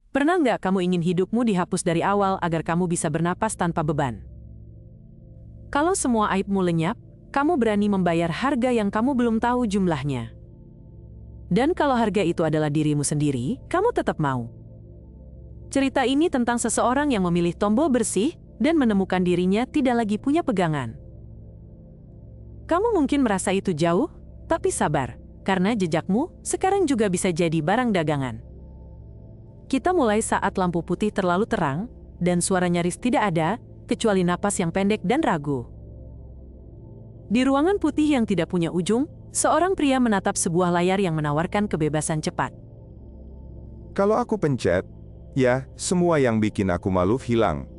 Pernah nggak kamu ingin hidupmu dihapus dari awal agar kamu bisa bernapas tanpa beban? Kalau semua aibmu lenyap, kamu berani membayar harga yang kamu belum tahu jumlahnya. Dan kalau harga itu adalah dirimu sendiri, kamu tetap mau. Cerita ini tentang seseorang yang memilih tombol bersih dan menemukan dirinya tidak lagi punya pegangan. Kamu mungkin merasa itu jauh, tapi sabar, karena jejakmu sekarang juga bisa jadi barang dagangan. Kita mulai saat lampu putih terlalu terang, dan suara nyaris tidak ada, kecuali napas yang pendek dan ragu. Di ruangan putih yang tidak punya ujung, seorang pria menatap sebuah layar yang menawarkan kebebasan cepat. Kalau aku pencet, ya, semua yang bikin aku malu hilang.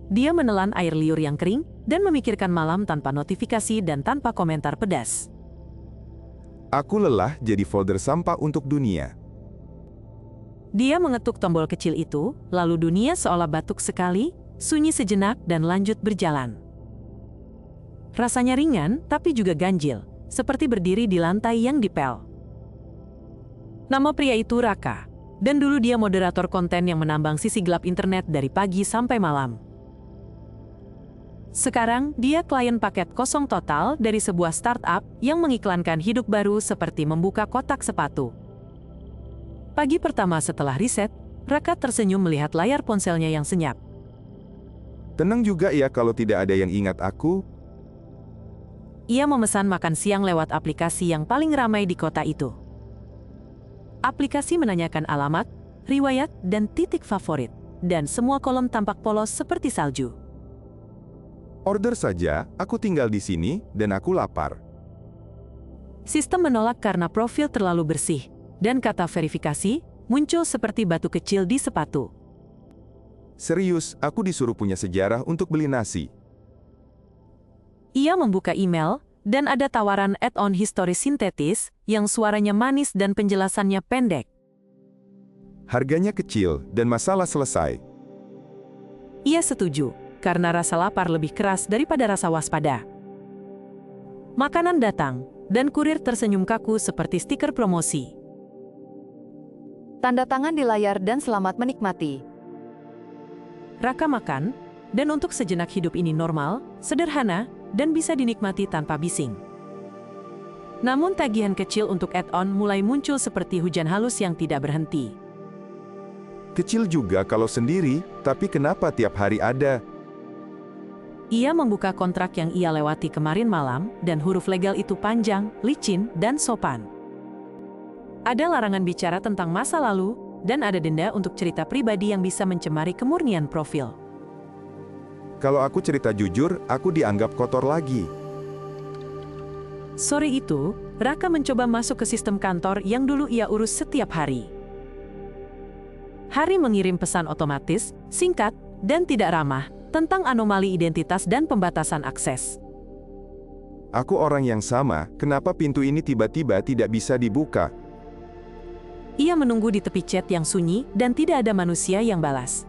Dia menelan air liur yang kering, dan memikirkan malam tanpa notifikasi dan tanpa komentar pedas. Aku lelah jadi folder sampah untuk dunia. Dia mengetuk tombol kecil itu, lalu dunia seolah batuk sekali, sunyi sejenak dan lanjut berjalan. Rasanya ringan, tapi juga ganjil, seperti berdiri di lantai yang dipel. Nama pria itu Raka, dan dulu dia moderator konten yang menambang sisi gelap internet dari pagi sampai malam. Sekarang, dia klien paket kosong total dari sebuah startup yang mengiklankan hidup baru seperti membuka kotak sepatu. Pagi pertama setelah riset, Raka tersenyum melihat layar ponselnya yang senyap. Tenang juga ya kalau tidak ada yang ingat aku. Ia memesan makan siang lewat aplikasi yang paling ramai di kota itu. Aplikasi menanyakan alamat, riwayat, dan titik favorit, dan semua kolom tampak polos seperti salju. Order saja, aku tinggal di sini, dan aku lapar. Sistem menolak karena profil terlalu bersih, dan kata verifikasi muncul seperti batu kecil di sepatu. Serius, aku disuruh punya sejarah untuk beli nasi. Ia membuka email, dan ada tawaran add-on histori sintetis yang suaranya manis dan penjelasannya pendek. Harganya kecil, dan masalah selesai. Ia setuju, karena rasa lapar lebih keras daripada rasa waspada. Makanan datang, dan kurir tersenyum kaku seperti stiker promosi. Tanda tangan di layar dan selamat menikmati. Raka makan, dan untuk sejenak hidup ini normal, sederhana, dan bisa dinikmati tanpa bising. Namun tagihan kecil untuk add-on mulai muncul seperti hujan halus yang tidak berhenti. Kecil juga kalau sendiri, tapi kenapa tiap hari ada? Ia membuka kontrak yang ia lewati kemarin malam, dan huruf legal itu panjang, licin, dan sopan. Ada larangan bicara tentang masa lalu, dan ada denda untuk cerita pribadi yang bisa mencemari kemurnian profil. Kalau aku cerita jujur, aku dianggap kotor lagi. Sore itu, Raka mencoba masuk ke sistem kantor yang dulu ia urus setiap hari. Hari mengirim pesan otomatis, singkat, dan tidak ramah, tentang anomali identitas dan pembatasan akses. Aku orang yang sama, kenapa pintu ini tiba-tiba tidak bisa dibuka? Ia menunggu di tepi chat yang sunyi, dan tidak ada manusia yang balas.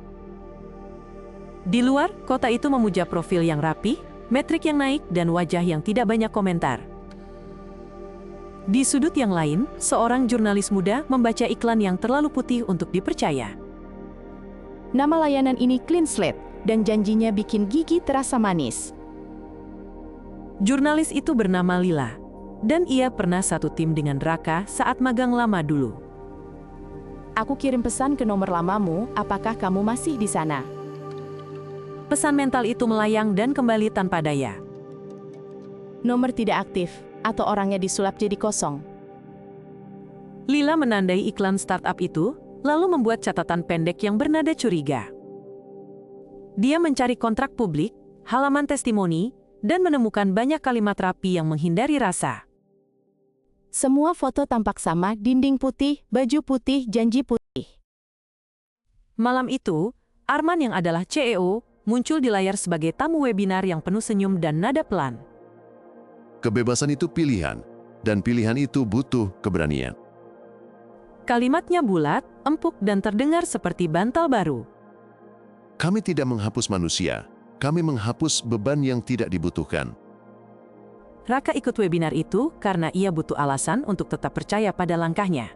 Di luar, kota itu memuja profil yang rapi, metrik yang naik, dan wajah yang tidak banyak komentar. Di sudut yang lain, seorang jurnalis muda membaca iklan yang terlalu putih untuk dipercaya. Nama layanan ini clean slate, dan janjinya bikin gigi terasa manis. Jurnalis itu bernama Lila, dan ia pernah satu tim dengan Raka saat magang lama dulu. Aku kirim pesan ke nomor lamamu, apakah kamu masih di sana? Pesan mental itu melayang dan kembali tanpa daya. Nomor tidak aktif, atau orangnya disulap jadi kosong. Lila menandai iklan startup itu, lalu membuat catatan pendek yang bernada curiga. Dia mencari kontrak publik, halaman testimoni, dan menemukan banyak kalimat rapi yang menghindari rasa. Semua foto tampak sama, dinding putih, baju putih, janji putih. Malam itu, Arman yang adalah CEO, muncul di layar sebagai tamu webinar yang penuh senyum dan nada pelan. Kebebasan itu pilihan, dan pilihan itu butuh keberanian. Kalimatnya bulat, empuk, dan terdengar seperti bantal baru. Kami tidak menghapus manusia, kami menghapus beban yang tidak dibutuhkan. Raka ikut webinar itu karena ia butuh alasan untuk tetap percaya pada langkahnya.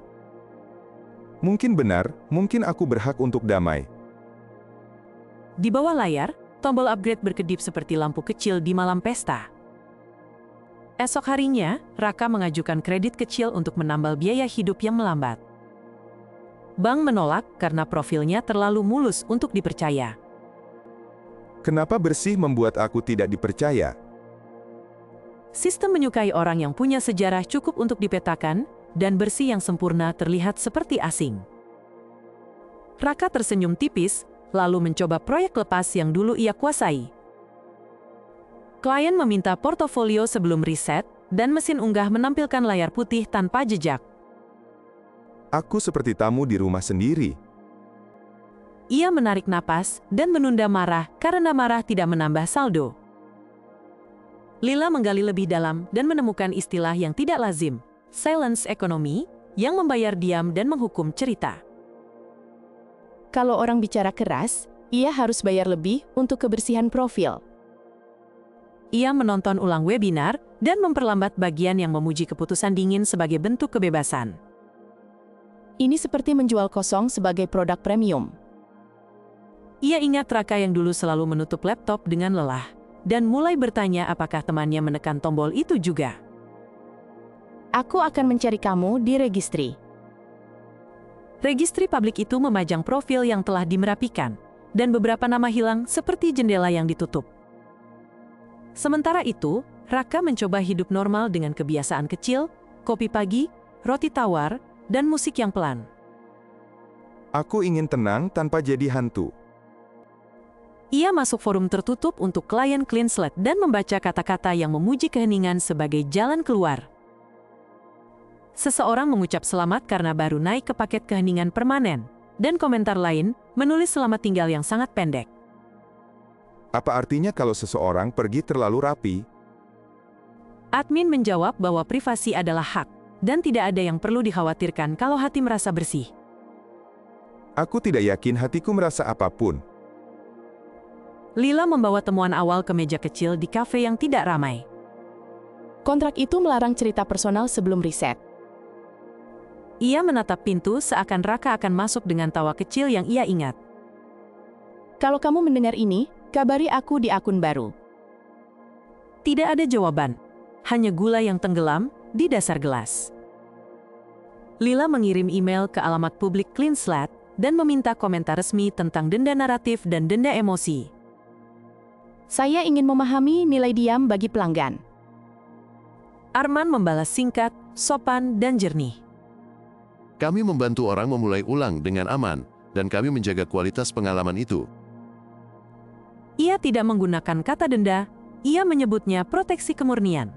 Mungkin benar, mungkin aku berhak untuk damai. Di bawah layar, tombol upgrade berkedip seperti lampu kecil di malam pesta. Esok harinya, Raka mengajukan kredit kecil untuk menambal biaya hidup yang melambat. Bank menolak karena profilnya terlalu mulus untuk dipercaya. Kenapa bersih membuat aku tidak dipercaya? Sistem menyukai orang yang punya sejarah cukup untuk dipetakan, dan bersih yang sempurna terlihat seperti asing. Raka tersenyum tipis, lalu mencoba proyek lepas yang dulu ia kuasai. Klien meminta portofolio sebelum riset, dan mesin unggah menampilkan layar putih tanpa jejak. Aku seperti tamu di rumah sendiri. Ia menarik napas dan menunda marah karena marah tidak menambah saldo. Lila menggali lebih dalam dan menemukan istilah yang tidak lazim, silence economy, yang membayar diam dan menghukum cerita. Kalau orang bicara keras, ia harus bayar lebih untuk kebersihan profil. Ia menonton ulang webinar dan memperlambat bagian yang memuji keputusan dingin sebagai bentuk kebebasan. Ini seperti menjual kosong sebagai produk premium. Ia ingat Raka yang dulu selalu menutup laptop dengan lelah, dan mulai bertanya apakah temannya menekan tombol itu juga. Aku akan mencari kamu di registry. Registri publik itu memajang profil yang telah dimerapikan, dan beberapa nama hilang seperti jendela yang ditutup. Sementara itu, Raka mencoba hidup normal dengan kebiasaan kecil, kopi pagi, roti tawar, dan musik yang pelan. Aku ingin tenang tanpa jadi hantu. Ia masuk forum tertutup untuk klien Clean Slate dan membaca kata-kata yang memuji keheningan sebagai jalan keluar. Seseorang mengucap selamat karena baru naik ke paket keheningan permanen, dan komentar lain menulis selamat tinggal yang sangat pendek. Apa artinya kalau seseorang pergi terlalu rapi? Admin menjawab bahwa privasi adalah hak, dan tidak ada yang perlu dikhawatirkan kalau hati merasa bersih. Aku tidak yakin hatiku merasa apapun. Lila membawa temuan awal ke meja kecil di kafe yang tidak ramai. Kontrak itu melarang cerita personal sebelum riset. Ia menatap pintu seakan Raka akan masuk dengan tawa kecil yang ia ingat. Kalau kamu mendengar ini, kabari aku di akun baru. Tidak ada jawaban, hanya gula yang tenggelam di dasar gelas. Lila mengirim email ke alamat publik Clean Slate dan meminta komentar resmi tentang denda naratif dan denda emosi. Saya ingin memahami nilai diam bagi pelanggan. Arman membalas singkat, sopan, dan jernih. Kami membantu orang memulai ulang dengan aman, dan kami menjaga kualitas pengalaman itu. Ia tidak menggunakan kata denda, ia menyebutnya proteksi kemurnian.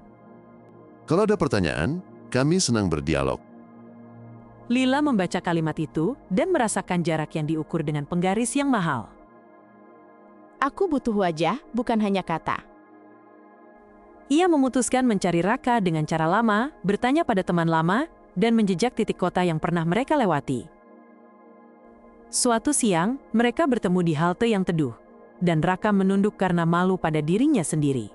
Kalau ada pertanyaan, kami senang berdialog. Lila membaca kalimat itu dan merasakan jarak yang diukur dengan penggaris yang mahal. Aku butuh wajah, bukan hanya kata. Ia memutuskan mencari Raka dengan cara lama, bertanya pada teman lama, dan menjejak titik kota yang pernah mereka lewati. Suatu siang, mereka bertemu di halte yang teduh, dan Raka menunduk karena malu pada dirinya sendiri.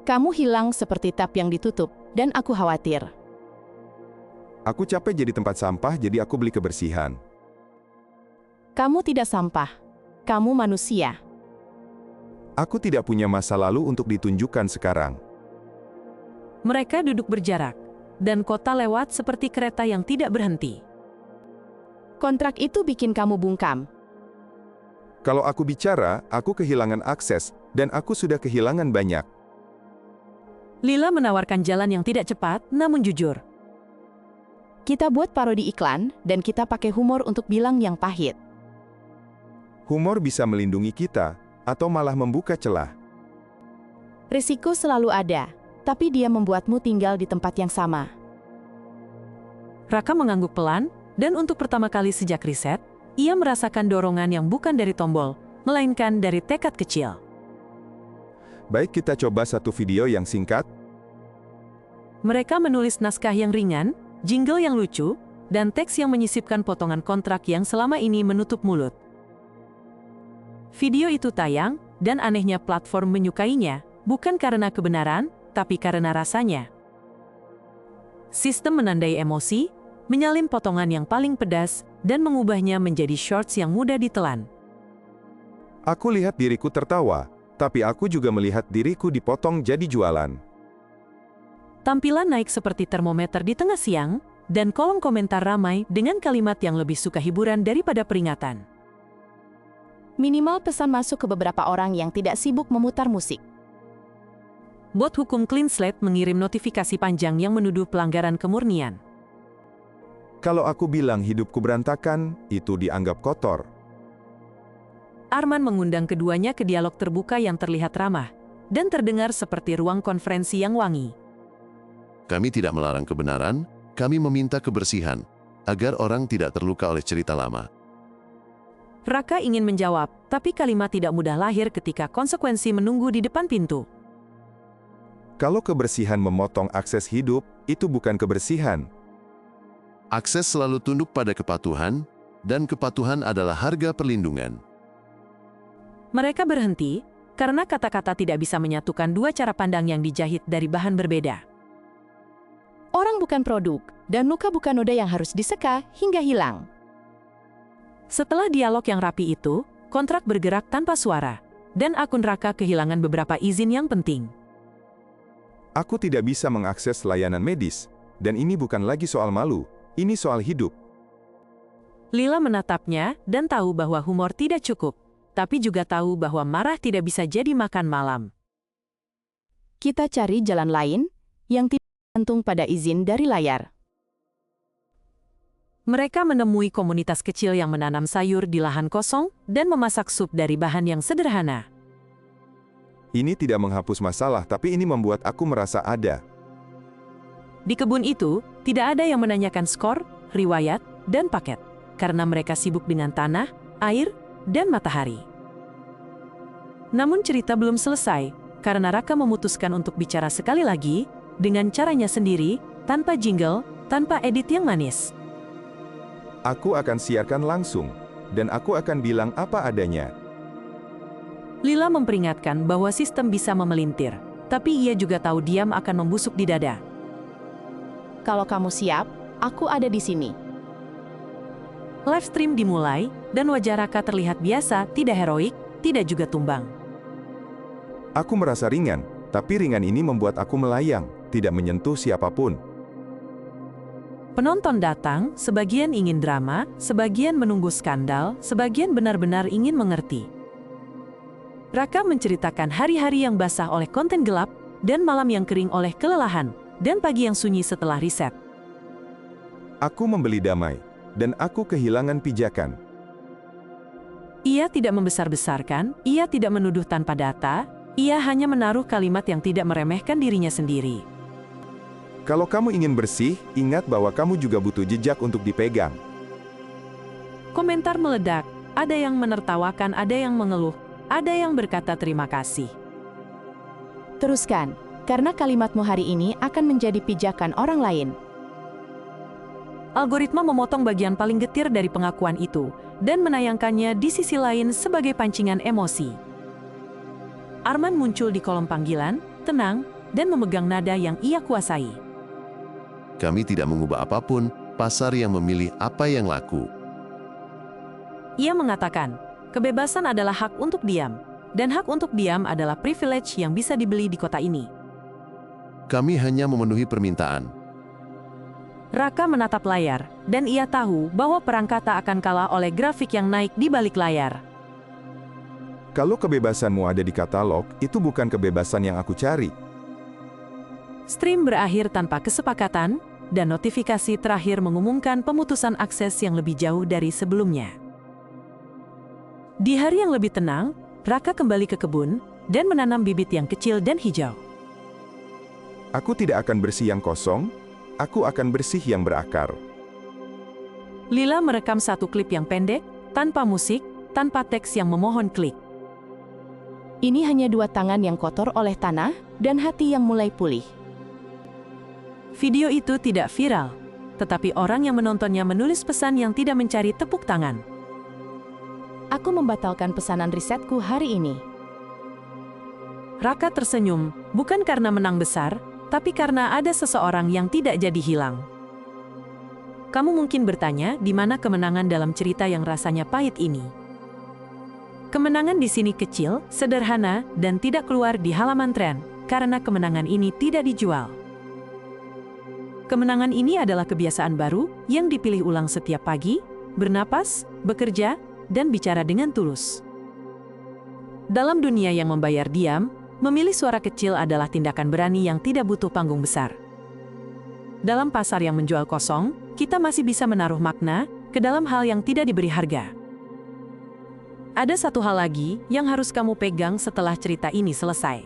Kamu hilang seperti tap yang ditutup, dan aku khawatir. Aku capek jadi tempat sampah, jadi aku beli kebersihan. Kamu tidak sampah. Kamu manusia. Aku tidak punya masa lalu untuk ditunjukkan sekarang. Mereka duduk berjarak, dan kota lewat seperti kereta yang tidak berhenti. Kontrak itu bikin kamu bungkam. Kalau aku bicara, aku kehilangan akses, dan aku sudah kehilangan banyak. Lila menawarkan jalan yang tidak cepat, namun jujur. Kita buat parodi iklan, dan kita pakai humor untuk bilang yang pahit. Humor bisa melindungi kita, atau malah membuka celah. Risiko selalu ada, tapi dia membuatmu tinggal di tempat yang sama. Raka mengangguk pelan, dan untuk pertama kali sejak riset, ia merasakan dorongan yang bukan dari tombol, melainkan dari tekad kecil. Baik, kita coba satu video yang singkat. Mereka menulis naskah yang ringan, jingle yang lucu, dan teks yang menyisipkan potongan kontrak yang selama ini menutup mulut. Video itu tayang, dan anehnya platform menyukainya, bukan karena kebenaran, tapi karena rasanya. Sistem menandai emosi, menyalin potongan yang paling pedas, dan mengubahnya menjadi shorts yang mudah ditelan. Aku lihat diriku tertawa, tapi aku juga melihat diriku dipotong jadi jualan. Tampilan naik seperti termometer di tengah siang, dan kolom komentar ramai dengan kalimat yang lebih suka hiburan daripada peringatan. Minimal pesan masuk ke beberapa orang yang tidak sibuk memutar musik. Bot hukum Clean Slate mengirim notifikasi panjang yang menuduh pelanggaran kemurnian. Kalau aku bilang hidupku berantakan, itu dianggap kotor. Arman mengundang keduanya ke dialog terbuka yang terlihat ramah, dan terdengar seperti ruang konferensi yang wangi. Kami tidak melarang kebenaran, kami meminta kebersihan, agar orang tidak terluka oleh cerita lama. Raka ingin menjawab, tapi kalimat tidak mudah lahir ketika konsekuensi menunggu di depan pintu. Kalau kebersihan memotong akses hidup, itu bukan kebersihan. Akses selalu tunduk pada kepatuhan, dan kepatuhan adalah harga perlindungan. Mereka berhenti, karena kata-kata tidak bisa menyatukan dua cara pandang yang dijahit dari bahan berbeda. Orang bukan produk, dan luka bukan noda yang harus diseka hingga hilang. Setelah dialog yang rapi itu, kontrak bergerak tanpa suara, dan akun Raka kehilangan beberapa izin yang penting. Aku tidak bisa mengakses layanan medis, dan ini bukan lagi soal malu, ini soal hidup. Lila menatapnya dan tahu bahwa humor tidak cukup, tapi juga tahu bahwa marah tidak bisa jadi makan malam. Kita cari jalan lain yang tidak tergantung pada izin dari layar. Mereka menemui komunitas kecil yang menanam sayur di lahan kosong dan memasak sup dari bahan yang sederhana. Ini tidak menghapus masalah, tapi ini membuat aku merasa ada. Di kebun itu, tidak ada yang menanyakan skor, riwayat, dan paket, karena mereka sibuk dengan tanah, air, dan matahari. Namun cerita belum selesai, karena Raka memutuskan untuk bicara sekali lagi, dengan caranya sendiri, tanpa jingle, tanpa edit yang manis. Aku akan siarkan langsung, dan aku akan bilang apa adanya. Lila memperingatkan bahwa sistem bisa memelintir, tapi ia juga tahu diam akan membusuk di dada. Kalau kamu siap, aku ada di sini. Live stream dimulai, dan wajah Raka terlihat biasa, tidak heroik, tidak juga tumbang. Aku merasa ringan, tapi ringan ini membuat aku melayang, tidak menyentuh siapapun. Penonton datang, sebagian ingin drama, sebagian menunggu skandal, sebagian benar-benar ingin mengerti. Raka menceritakan hari-hari yang basah oleh konten gelap, dan malam yang kering oleh kelelahan, dan pagi yang sunyi setelah riset. Aku membeli damai, dan aku kehilangan pijakan. Ia tidak membesar-besarkan, ia tidak menuduh tanpa data, ia hanya menaruh kalimat yang tidak meremehkan dirinya sendiri. Kalau kamu ingin bersih, ingat bahwa kamu juga butuh jejak untuk dipegang. Komentar meledak, ada yang menertawakan, ada yang mengeluh, ada yang berkata terima kasih. Teruskan, karena kalimatmu hari ini akan menjadi pijakan orang lain. Algoritma memotong bagian paling getir dari pengakuan itu, dan menayangkannya di sisi lain sebagai pancingan emosi. Arman muncul di kolom panggilan, tenang, dan memegang nada yang ia kuasai. Kami tidak mengubah apapun, pasar yang memilih apa yang laku. Ia mengatakan, kebebasan adalah hak untuk diam, dan hak untuk diam adalah privilege yang bisa dibeli di kota ini. Kami hanya memenuhi permintaan. Raka menatap layar, dan ia tahu bahwa perang kata akan kalah oleh grafik yang naik di balik layar. Kalau kebebasanmu ada di katalog, itu bukan kebebasan yang aku cari. Stream berakhir tanpa kesepakatan, dan notifikasi terakhir mengumumkan pemutusan akses yang lebih jauh dari sebelumnya. Di hari yang lebih tenang, Raka kembali ke kebun, dan menanam bibit yang kecil dan hijau. Aku tidak akan bersih yang kosong, aku akan bersih yang berakar. Lila merekam satu klip yang pendek, tanpa musik, tanpa teks yang memohon klik. Ini hanya dua tangan yang kotor oleh tanah, dan hati yang mulai pulih. Video itu tidak viral, tetapi orang yang menontonnya menulis pesan yang tidak mencari tepuk tangan. Aku membatalkan pesanan risetku hari ini. Raka tersenyum, bukan karena menang besar, tapi karena ada seseorang yang tidak jadi hilang. Kamu mungkin bertanya, di mana kemenangan dalam cerita yang rasanya pahit ini? Kemenangan di sini kecil, sederhana, dan tidak keluar di halaman tren, karena kemenangan ini tidak dijual. Kemenangan ini adalah kebiasaan baru yang dipilih ulang setiap pagi, bernapas, bekerja, dan bicara dengan tulus. Dalam dunia yang membayar diam, memilih suara kecil adalah tindakan berani yang tidak butuh panggung besar. Dalam pasar yang menjual kosong, kita masih bisa menaruh makna ke dalam hal yang tidak diberi harga. Ada satu hal lagi yang harus kamu pegang setelah cerita ini selesai.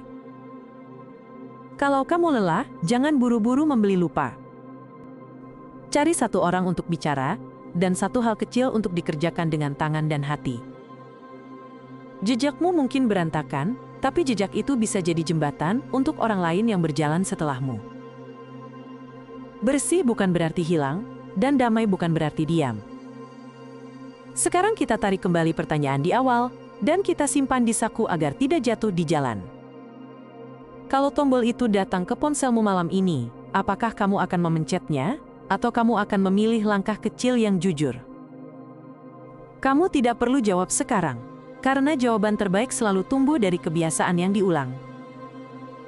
Kalau kamu lelah, jangan buru-buru membeli lupa. Cari satu orang untuk bicara, dan satu hal kecil untuk dikerjakan dengan tangan dan hati. Jejakmu mungkin berantakan, tapi jejak itu bisa jadi jembatan untuk orang lain yang berjalan setelahmu. Bersih bukan berarti hilang, dan damai bukan berarti diam. Sekarang kita tarik kembali pertanyaan di awal, dan kita simpan di saku agar tidak jatuh di jalan. Kalau tombol itu datang ke ponselmu malam ini, apakah kamu akan memencetnya, atau kamu akan memilih langkah kecil yang jujur? Kamu tidak perlu jawab sekarang, karena jawaban terbaik selalu tumbuh dari kebiasaan yang diulang.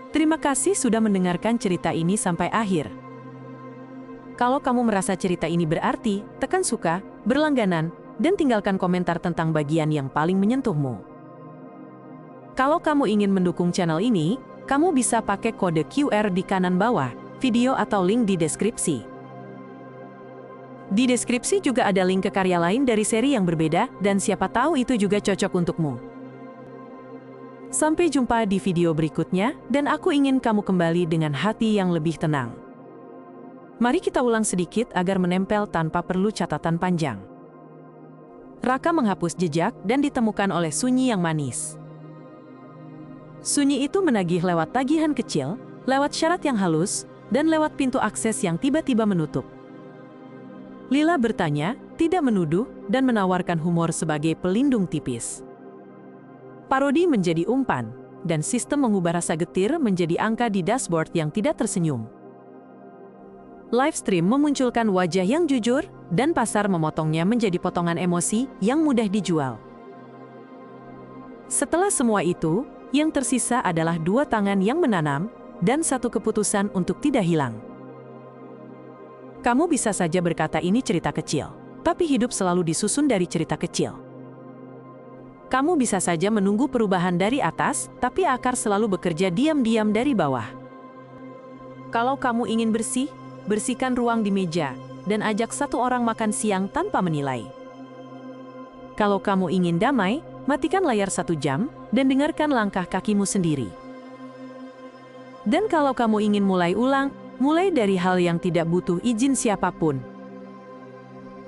Terima kasih sudah mendengarkan cerita ini sampai akhir. Kalau kamu merasa cerita ini berarti, tekan suka, berlangganan, dan tinggalkan komentar tentang bagian yang paling menyentuhmu. Kalau kamu ingin mendukung channel ini, kamu bisa pakai kode QR di kanan bawah, video atau link di deskripsi. Di deskripsi juga ada link ke karya lain dari seri yang berbeda, dan siapa tahu itu juga cocok untukmu. Sampai jumpa di video berikutnya, dan aku ingin kamu kembali dengan hati yang lebih tenang. Mari kita ulang sedikit agar menempel tanpa perlu catatan panjang. Raka menghapus jejak dan ditemukan oleh sunyi yang manis. Sunyi itu menagih lewat tagihan kecil, lewat syarat yang halus, dan lewat pintu akses yang tiba-tiba menutup. Lila bertanya, tidak menuduh, dan menawarkan humor sebagai pelindung tipis. Parodi menjadi umpan, dan sistem mengubah rasa getir menjadi angka di dashboard yang tidak tersenyum. Livestream memunculkan wajah yang jujur, dan pasar memotongnya menjadi potongan emosi yang mudah dijual. Setelah semua itu, yang tersisa adalah 2 tangan yang menanam, dan 1 keputusan untuk tidak hilang. Kamu bisa saja berkata ini cerita kecil, tapi hidup selalu disusun dari cerita kecil. Kamu bisa saja menunggu perubahan dari atas, tapi akar selalu bekerja diam-diam dari bawah. Kalau kamu ingin bersih, bersihkan ruang di meja, dan ajak 1 orang makan siang tanpa menilai. Kalau kamu ingin damai, matikan layar 1 jam, dan dengarkan langkah kakimu sendiri. Dan kalau kamu ingin mulai ulang, mulai dari hal yang tidak butuh izin siapapun.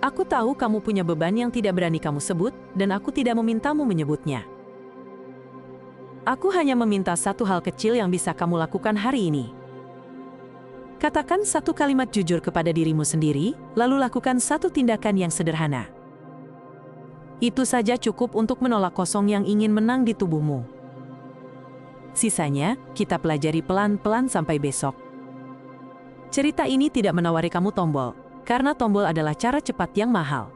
Aku tahu kamu punya beban yang tidak berani kamu sebut, dan aku tidak memintamu menyebutnya. Aku hanya meminta 1 hal kecil yang bisa kamu lakukan hari ini. Katakan 1 kalimat jujur kepada dirimu sendiri, lalu lakukan 1 tindakan yang sederhana. Itu saja cukup untuk menolak kosong yang ingin menang di tubuhmu. Sisanya, kita pelajari pelan-pelan sampai besok. Cerita ini tidak menawari kamu tombol, karena tombol adalah cara cepat yang mahal.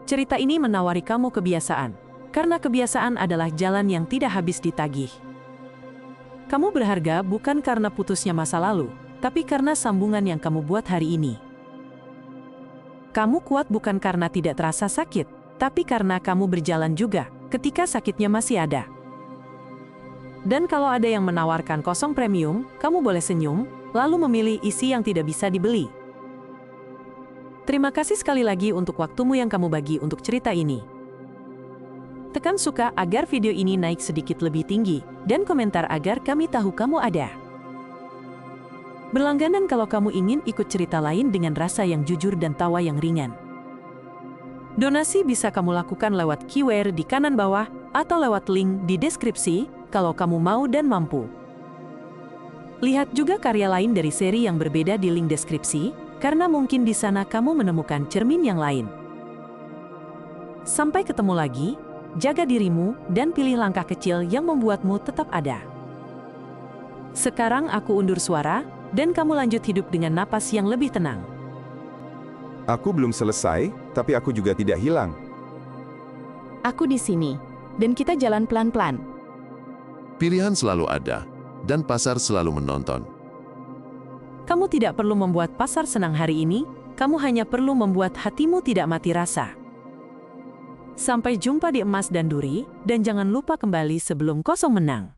Cerita ini menawari kamu kebiasaan, karena kebiasaan adalah jalan yang tidak habis ditagih. Kamu berharga bukan karena putusnya masa lalu, tapi karena sambungan yang kamu buat hari ini. Kamu kuat bukan karena tidak terasa sakit, tapi karena kamu berjalan juga ketika sakitnya masih ada. Dan kalau ada yang menawarkan kosong premium, kamu boleh senyum, lalu memilih isi yang tidak bisa dibeli. Terima kasih sekali lagi untuk waktumu yang kamu bagi untuk cerita ini. Tekan suka agar video ini naik sedikit lebih tinggi, dan komentar agar kami tahu kamu ada. Berlangganan kalau kamu ingin ikut cerita lain dengan rasa yang jujur dan tawa yang ringan. Donasi bisa kamu lakukan lewat QR di kanan bawah, atau lewat link di deskripsi, kalau kamu mau dan mampu. Lihat juga karya lain dari seri yang berbeda di link deskripsi, karena mungkin di sana kamu menemukan cermin yang lain. Sampai ketemu lagi, jaga dirimu dan pilih langkah kecil yang membuatmu tetap ada. Sekarang aku undur suara, dan kamu lanjut hidup dengan napas yang lebih tenang. Aku belum selesai, tapi aku juga tidak hilang. Aku di sini, dan kita jalan pelan-pelan. Pilihan selalu ada, dan pasar selalu menonton. Kamu tidak perlu membuat pasar senang hari ini, kamu hanya perlu membuat hatimu tidak mati rasa. Sampai jumpa di Emas dan Duri, dan jangan lupa kembali sebelum kosong menang.